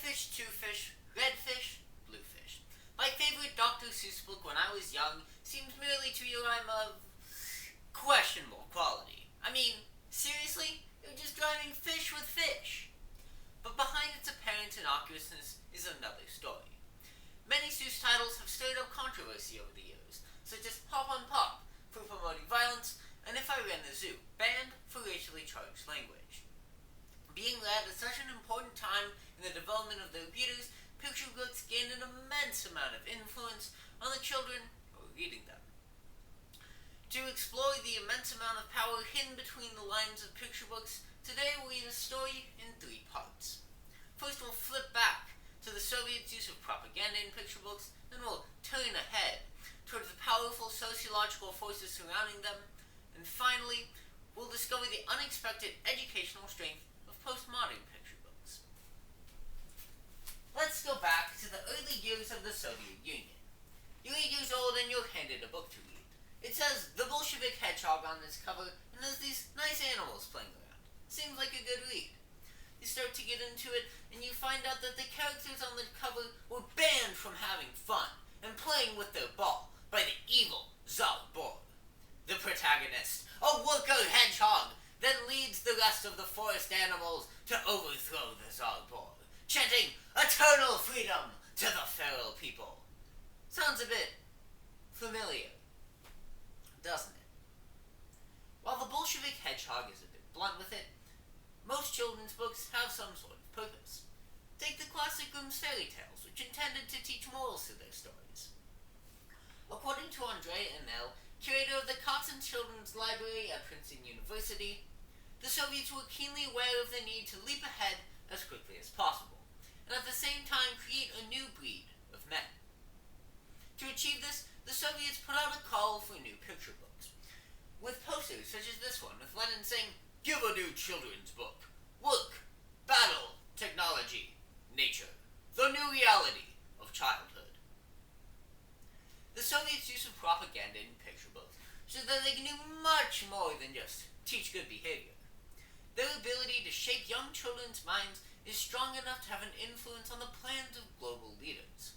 fish, two fish, red fish, blue fish. My favorite Dr. Seuss book when I was young seemed merely to be a rhyme of questionable quality. I mean, seriously? You're just rhyming fish with fish. But behind its apparent innocuousness is another story. Many Seuss titles have stirred up controversy over the years, such as Pop on Pop, for promoting violence, and If I Ran the Zoo, banned for racially charged language. Being read at such an important time in the development of their readers, picture books gained an immense amount of influence on the children who were reading them. To explore the immense amount of power hidden between the lines of picture books, today we'll read a story in 3 parts. First, we'll flip back to the Soviets' use of propaganda in picture books, then we'll turn ahead towards the powerful sociological forces surrounding them, and finally, we'll discover the unexpected educational strength of postmodern picture books. Let's go back to the early years of the Soviet Union. You're 8 years old and you're handed a book to read. It says The Bolshevik Hedgehog on its cover, and there's these nice animals playing around. Seems like a good read. You start to get into it, and you find out that the characters on the cover were banned from having fun and playing with their ball by the evil Tsar Boar. The protagonist, a worker hedgehog, then leads the rest of the forest animals to overthrow the Tsar Boar, chanting eternal freedom to the feral people. Sounds a bit familiar, doesn't it? While the Bolshevik Hedgehog is a bit blunt with it, most children's books have some sort of purpose. Take the classic Grimm's fairy tales, which intended to teach morals through their stories. According to Andrei Emel, curator of the Katzen Children's Library at Princeton University, the Soviets were keenly aware of the need to leap ahead as quickly as possible, and at the same time create a new breed of men. To achieve this, the Soviets put out a call for new picture books, with posters such as this one with Lenin saying, "Give a new children's book. Work, battle, technology, nature. The new reality of childhood." The Soviets' use of propaganda in picture books showed that they can do much more than just teach good behavior. Their ability to shape young children's minds is strong enough to have an influence on the plans of global leaders.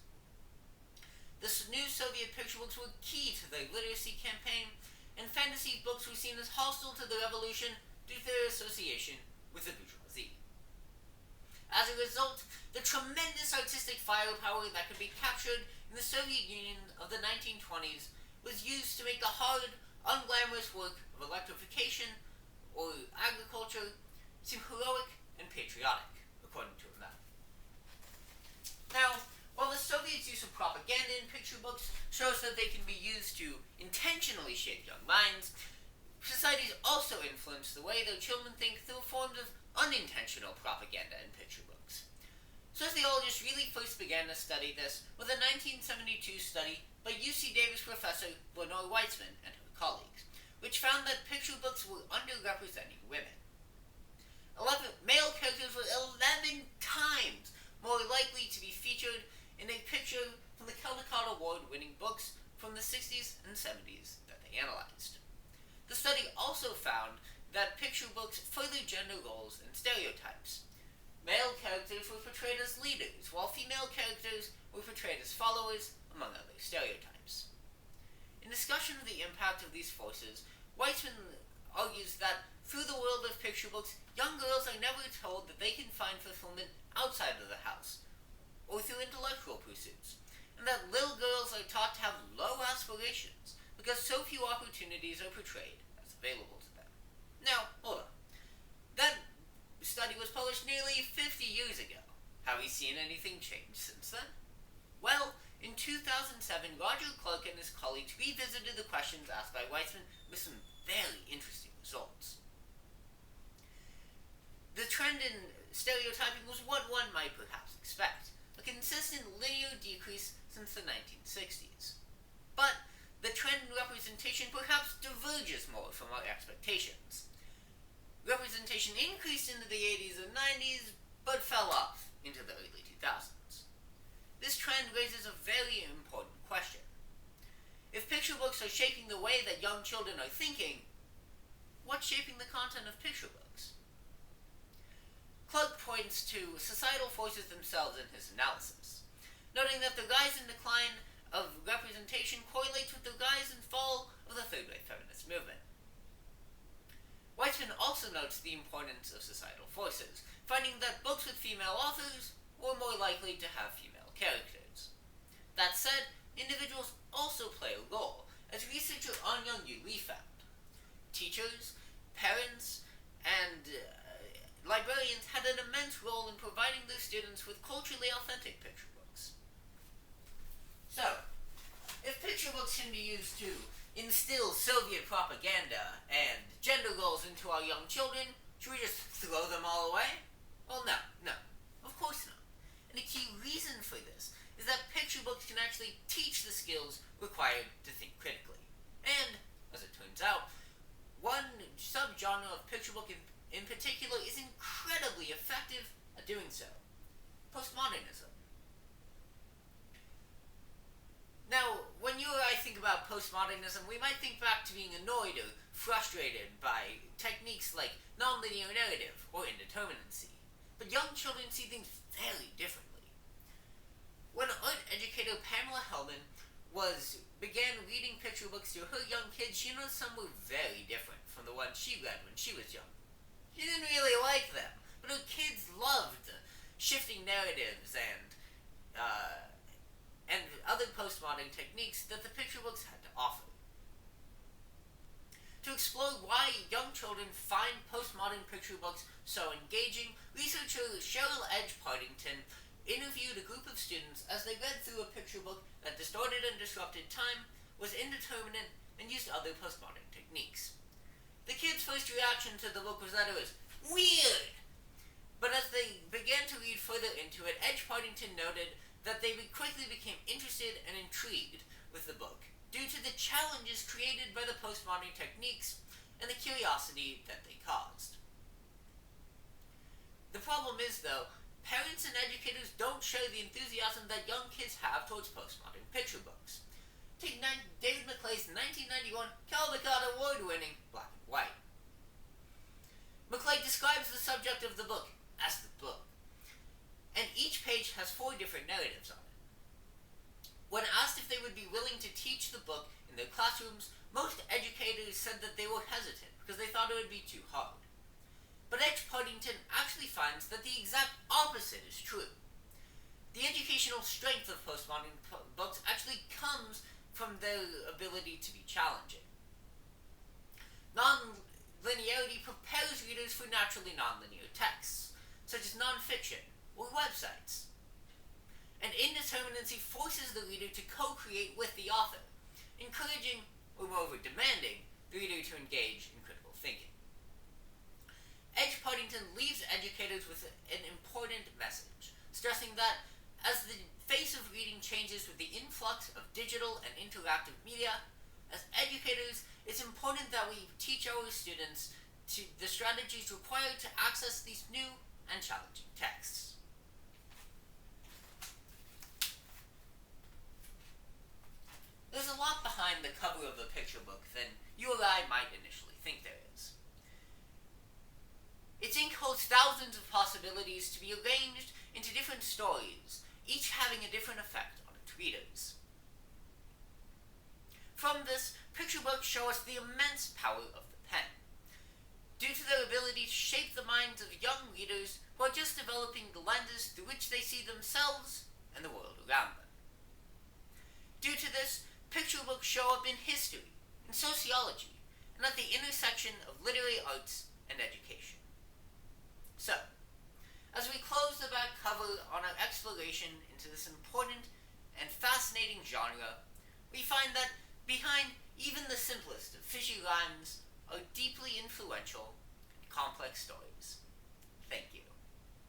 The new Soviet picture books were key to their literacy campaign, and fantasy books were seen as hostile to the revolution due to their association with the bourgeoisie. As a result, the tremendous artistic firepower that could be captured in the Soviet Union of the 1920s was used to make the hard, unglamorous work of electrification or agriculture seem heroic and patriotic, according to Emel. Now, while the Soviets' use of propaganda in picture books shows that they can be used to intentionally shape young minds, societies also influence the way their children think through forms of unintentional propaganda in picture books. Sociologists really first began to study this with a 1972 study by UC Davis professor Lenore Weitzman and her colleagues, which found that picture books were underrepresenting women. Male characters were 11 times more likely to be featured in a picture from the Caldecott Award-winning books from the 60s and 70s that they analyzed. The study also found that picture books further gender roles and stereotypes. Male characters were portrayed as leaders, while female characters were portrayed as followers, among other stereotypes. In discussion of the impact of these forces, Weitzman argues that through the world of picture books, young girls are never told that they can find fulfillment outside of the house, or through intellectual pursuits, and that little girls are taught to have low aspirations because so few opportunities are portrayed as available to them. Now, hold on. That study was published nearly 50 years ago. Have we seen anything change since then? Well, in 2007, Roger Clark and his colleagues revisited the questions asked by Weitzman with some very interesting results. The trend in stereotyping was what one might perhaps expect, a consistent linear decrease since the 1960s. But the trend in representation perhaps diverges more from our expectations. Representation increased into the 80s and 90s, but fell off into the early 2000s. This trend raises a very important question. If picture books are shaping the way that young children are thinking, what's shaping the content of picture books? Clark points to societal forces themselves in his analysis, noting that the rise and decline of representation correlates with the rise and fall of the third-wave feminist movement. Westrey also notes the importance of societal forces, finding that books with female authors were more likely to have female characters. That said, individuals also play a role, as researcher Anya Lee found. Teachers, parents, and librarians had an immense role in providing their students with culturally authentic picture books. So, if picture books can be used to instill Soviet propaganda and gender roles into our young children, should we just throw them all away? Well, no, of course not. And a key reason for this is that picture books can actually teach the skills required to think critically. And, as it turns out, one subgenre of picture book in particular is incredibly effective at doing so: postmodernism. Now, when you or I think about postmodernism, we might think back to being annoyed or frustrated by techniques like nonlinear narrative or indeterminacy. But young children see things very differently. When art educator Pamela Hellman began reading picture books to her young kids, she noticed some were very different from the ones she read when she was young. She didn't really like them, but her kids loved shifting narratives and other postmodern techniques that the picture books had to offer. To explore why young children find postmodern picture books so engaging, researcher Cheryl Edge Partington interviewed a group of students as they read through a picture book that distorted and disrupted time, was indeterminate, and used other postmodern techniques. The kids' first reaction to the book was that it was weird! But as they began to read further into it, Edge Partington noted that they quickly became interested and intrigued with the book due to the challenges created by the postmodern techniques and the curiosity that they caused. The problem is, though, parents and educators don't show the enthusiasm that young kids have towards postmodern picture books. Take David Maclay's 1991 Caldecott Award-winning Black and White. Maclay describes the subject of the book as the book, and each page has 4 different narratives on it. When asked if they would be willing to teach the book in their classrooms, most educators said that they were hesitant because they thought it would be too hard. But Edge Partington actually finds that the exact opposite is true. The educational strength of postmodern books actually comes from their ability to be challenging. Non-linearity prepares readers for naturally non-linear texts, such as non-fiction or websites. And indeterminacy forces the reader to co-create with the author, encouraging, or moreover demanding, the reader to engage in critical thinking. Edge Partington leaves educators with an important message, stressing that as the face of reading changes with the influx of digital and interactive media, as educators, it's important that we teach our students the strategies required to access these new and challenging texts. There's a lot behind the cover of the picture book than you or I might initially think there is. Its ink holds thousands of possibilities to be arranged into different stories, each having a different effect on its readers. From this, picture books show us the immense power of the pen, due to their ability to shape the minds of young readers who are just developing the lenses through which they see themselves and the world around them. Due to this, picture books show up in history, in sociology, and at the intersection of literary arts and education. So, as we close the back cover on our exploration into this important and fascinating genre, we find that behind even the simplest of fishy rhymes are deeply influential and complex stories. Thank you.